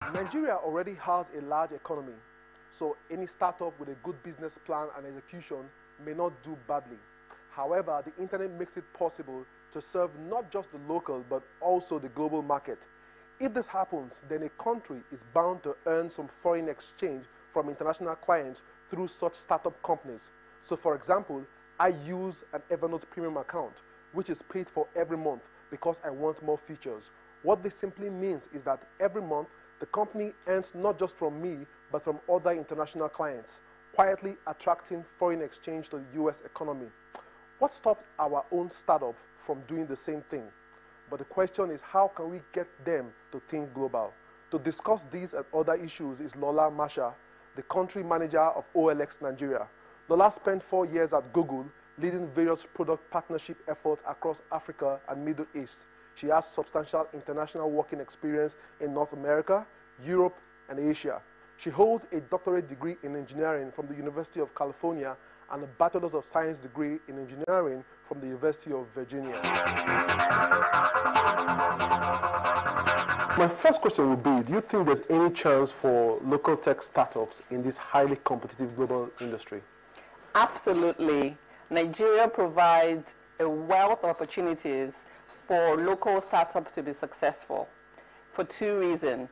Nigeria already has a large economy, so any startup with a good business plan and execution may not do badly. However, the internet makes it possible to serve not just the local but also the global market. If this happens, then a country is bound to earn some foreign exchange from international clients through such startup companies. So for example, I use an Evernote premium account, which is paid for every month because I want more features. What this simply means is that every month, the company earns not just from me, but from other international clients, quietly attracting foreign exchange to the US economy. What stops our own startup from doing the same thing? But the question is, how can we get them to think global? To discuss these and other issues is Lola Masha, the country manager of OLX Nigeria. Lola spent 4 years at Google, leading various product partnership efforts across Africa and Middle East. She has substantial international working experience in North America, Europe, and Asia. She holds a doctorate degree in engineering from the University of California and a Bachelor's of Science degree in engineering from the University of Virginia. My first question would be, do you think there's any chance for local tech startups in this highly competitive global industry? Absolutely. Nigeria provides a wealth of opportunities for local startups to be successful for 2 reasons.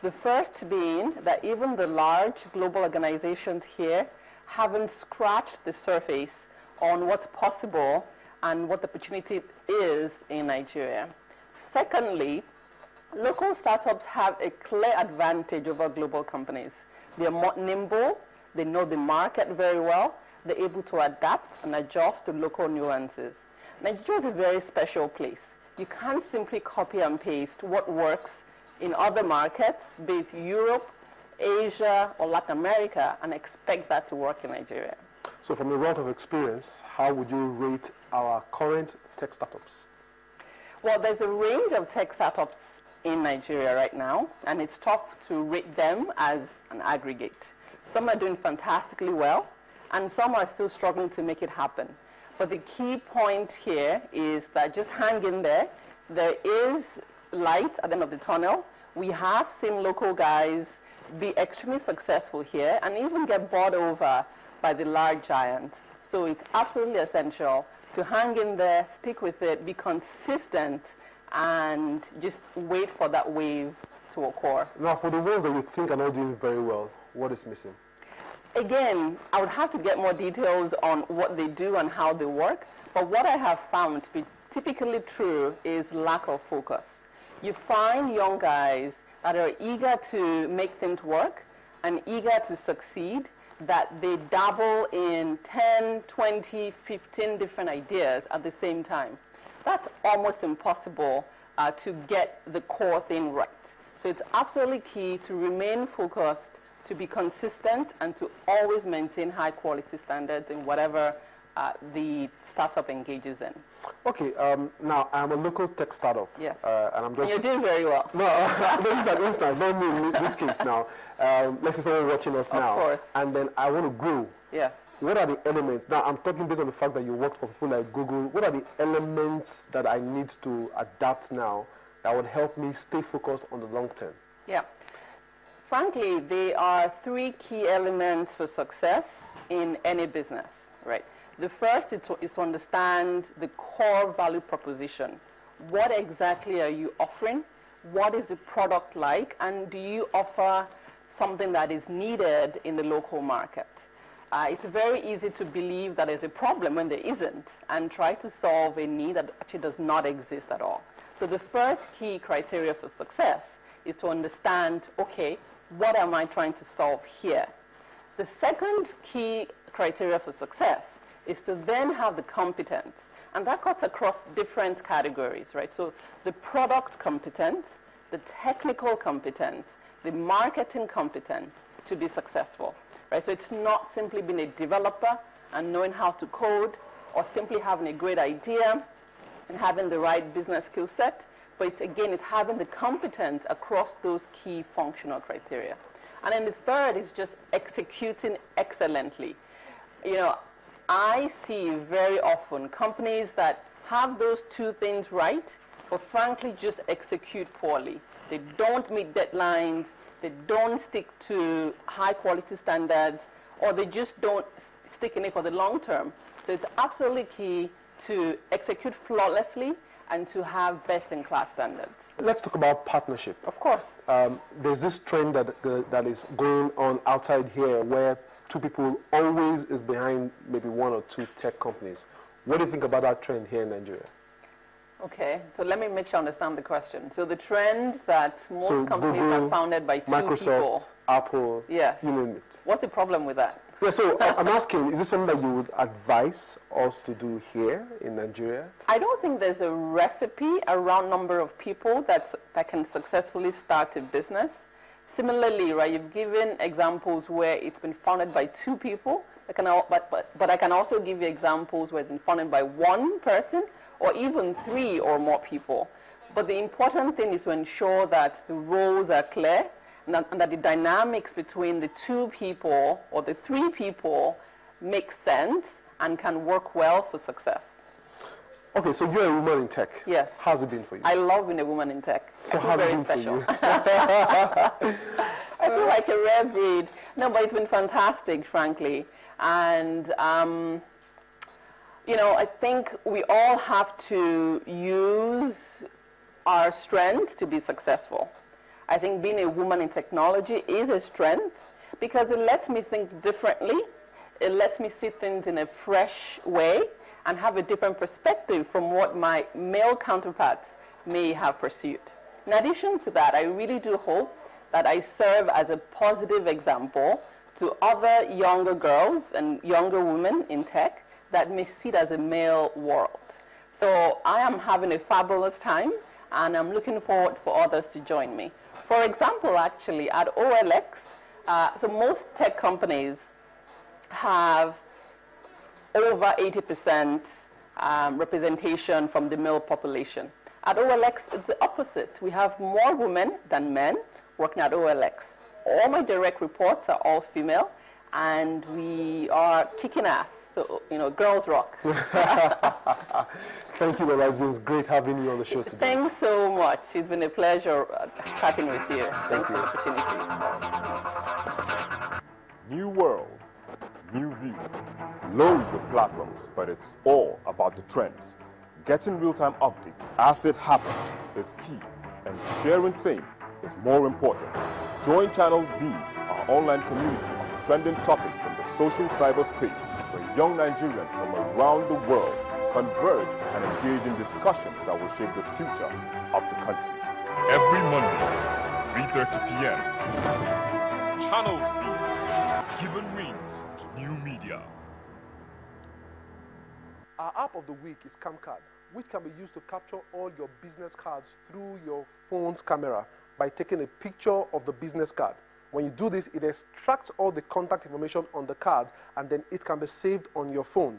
The first being that even the large global organizations here haven't scratched the surface on what's possible and what the opportunity is in Nigeria. Secondly, local startups have a clear advantage over global companies. They're more nimble, they know the market very well, they're able to adapt and adjust to local nuances. Nigeria is a very special place. You can't simply copy and paste what works in other markets, be it Europe, Asia, or Latin America, and expect that to work in Nigeria. So from a lot of experience, how would you rate our current tech startups? Well, there's a range of tech startups in Nigeria right now, and it's tough to rate them as an aggregate. Some are doing fantastically well, and some are still struggling to make it happen. But the key point here is that just hang in there. There is light at the end of the tunnel. We have seen local guys be extremely successful here and even get bought over by the large giants. So it's absolutely essential to hang in there, stick with it, be consistent, and just wait for that wave to occur. Now, for the ones that you think are not doing very well, what is missing? Again, I would have to get more details on what they do and how they work, but what I have found to be typically true is lack of focus. You find young guys that are eager to make things work and eager to succeed, that they dabble in 10, 20, 15 different ideas at the same time. That's almost impossible to get the core thing right. So it's absolutely key to remain focused, to be consistent, and to always maintain high quality standards in whatever the startup engages in. Okay, now I'm a local tech startup. Yes. And I'm just... You're doing very well. No, this is an instance, not me in this case now. Let's say someone watching us now. Of course. And then I want to grow. Yes. What are the elements? Now, I'm talking based on the fact that you work for people like Google. What are the elements that I need to adapt now that would help me stay focused on the long term? Yeah. Frankly, there are 3 key elements for success in any business, right? The first is to understand the core value proposition. What exactly are you offering? What is the product like? And do you offer something that is needed in the local market? It's very easy to believe that there's a problem when there isn't and try to solve a need that actually does not exist at all. So the first key criteria for success is to understand, okay, what am I trying to solve here? The second key criteria for success is to then have the competence. And that cuts across different categories, right? So the product competence, the technical competence, the marketing competence to be successful, right? So it's not simply being a developer and knowing how to code or simply having a great idea and having the right business skill set, but it's having the competence across those key functional criteria. And then the third is just executing excellently. You know, I see very often companies that have those 2 things right, but frankly just execute poorly. They don't meet deadlines, they don't stick to high quality standards, or they just don't stick in it for the long term. So it's absolutely key to execute flawlessly and to have best-in-class standards. Let's talk about partnership. Of course. There's this trend that is going on outside here where two people always is behind maybe one or two tech companies. What do you think about that trend here in Nigeria? Okay, so let me make sure I understand the question. So the trend that most companies Google, are founded by two Microsoft, people. Apple, Yes. you name it. What's the problem with that? Yeah, so I'm asking, is this something that you would advise us to do here in Nigeria? I don't think there's a recipe around number of people that can successfully start a business. Similarly, right, you've given examples where it's been founded by two people, but I can also give you examples where it's been founded by one person or even three or more people. But the important thing is to ensure that the roles are clear and that the dynamics between the two people or the three people make sense and can work well for success. Okay, so you're a woman in tech. Yes. How's it been for you? I love being a woman in tech. So I feel how's it very been special. for you? I feel like a rare breed. No, but it's been fantastic, frankly. And, you know, I think we all have to use our strengths to be successful. I think being a woman in technology is a strength because it lets me think differently. It lets me see things in a fresh way and have a different perspective from what my male counterparts may have pursued. In addition to that, I really do hope that I serve as a positive example to other younger girls and younger women in tech that may see it as a male world. So I am having a fabulous time, and I'm looking forward for others to join me. For example, actually, at OLX, so most tech companies have over 80% representation from the male population. At OLX, it's the opposite. We have more women than men working at OLX. All my direct reports are all female, and we are kicking ass. So, you know, girls rock. Thank you, Lola. It's been great having you on the show today. Thanks so much. It's been a pleasure chatting with you. Thanks for the opportunity. New world, new view, loads of platforms, but it's all about the trends. Getting real-time updates as it happens is key, and sharing same is more important. Join Channels B, our online community of trending topics in the social cyberspace, where young Nigerians from around the world converge and engage in discussions that will shape the future of the country. Every Monday, 3:30 p.m. Channels B, giving wings to new media. Our app of the week is CamCard, which can be used to capture all your business cards through your phone's camera by taking a picture of the business card. When you do this, it extracts all the contact information on the card, and then it can be saved on your phone.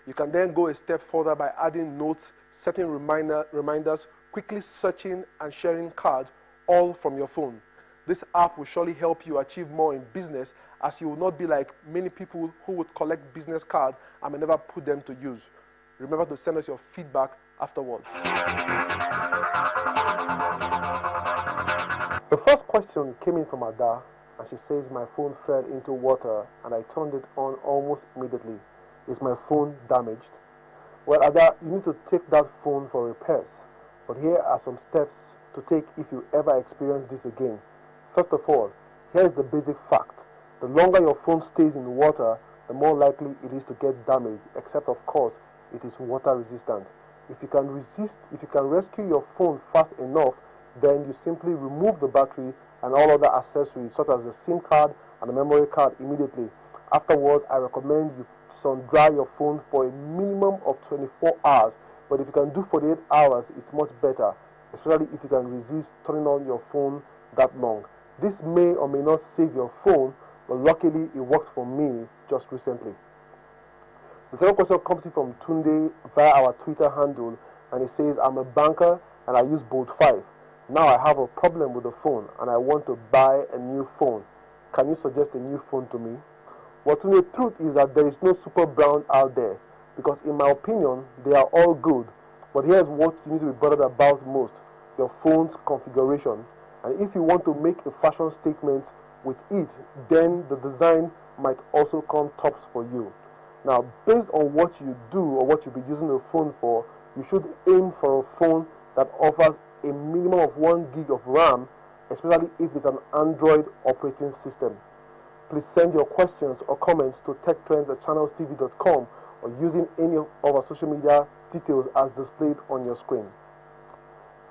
You can then go a step further by adding notes, setting reminders, quickly searching and sharing cards, all from your phone. This app will surely help you achieve more in business, as you will not be like many people who would collect business cards and may never put them to use. Remember to send us your feedback afterwards. The first question came in from Ada, and she says, my phone fell into water and I turned it on almost immediately. Is my phone damaged? Well, Ada, you need to take that phone for repairs. But here are some steps to take if you ever experience this again. First of all, here is the basic fact. The longer your phone stays in water, the more likely it is to get damaged, except of course, it is water resistant. If you can rescue your phone fast enough, then you simply remove the battery and all other accessories such as the SIM card and the memory card immediately. Afterwards, I recommend you sun dry your phone for a minimum of 24 hours. But if you can do 48 hours, it's much better, especially if you can resist turning on your phone that long. This may or may not save your phone, but luckily it worked for me just recently. The second question comes in from Tunde via our Twitter handle, and it says, I'm a banker and I use Bolt 5. Now I have a problem with the phone and I want to buy a new phone. Can you suggest a new phone to me? Well, Tunde, the truth is that there is no super brand out there, because in my opinion, they are all good. But here's what you need to be bothered about most: your phone's configuration. And if you want to make a fashion statement with it, then the design might also come tops for you. Now, based on what you do or what you'll be using the phone for, you should aim for a phone that offers a minimum of 1 gig of RAM, especially if it's an Android operating system. Please send your questions or comments to techtrends@channelstv.com or using any of our social media details as displayed on your screen.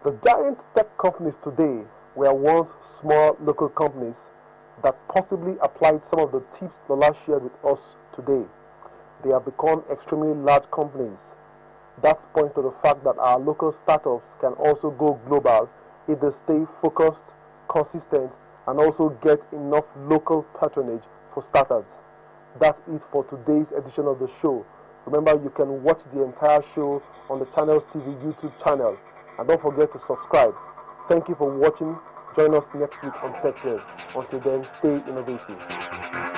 The giant tech companies today were once small local companies that possibly applied some of the tips Lola shared with us today. They have become extremely large companies. That points to the fact that our local startups can also go global if they stay focused, consistent, and also get enough local patronage for starters. That's it for today's edition of the show. Remember, you can watch the entire show on the Channels TV YouTube channel. And don't forget to subscribe. Thank you for watching. Join us next week on Tech Trends. Until then, stay innovative.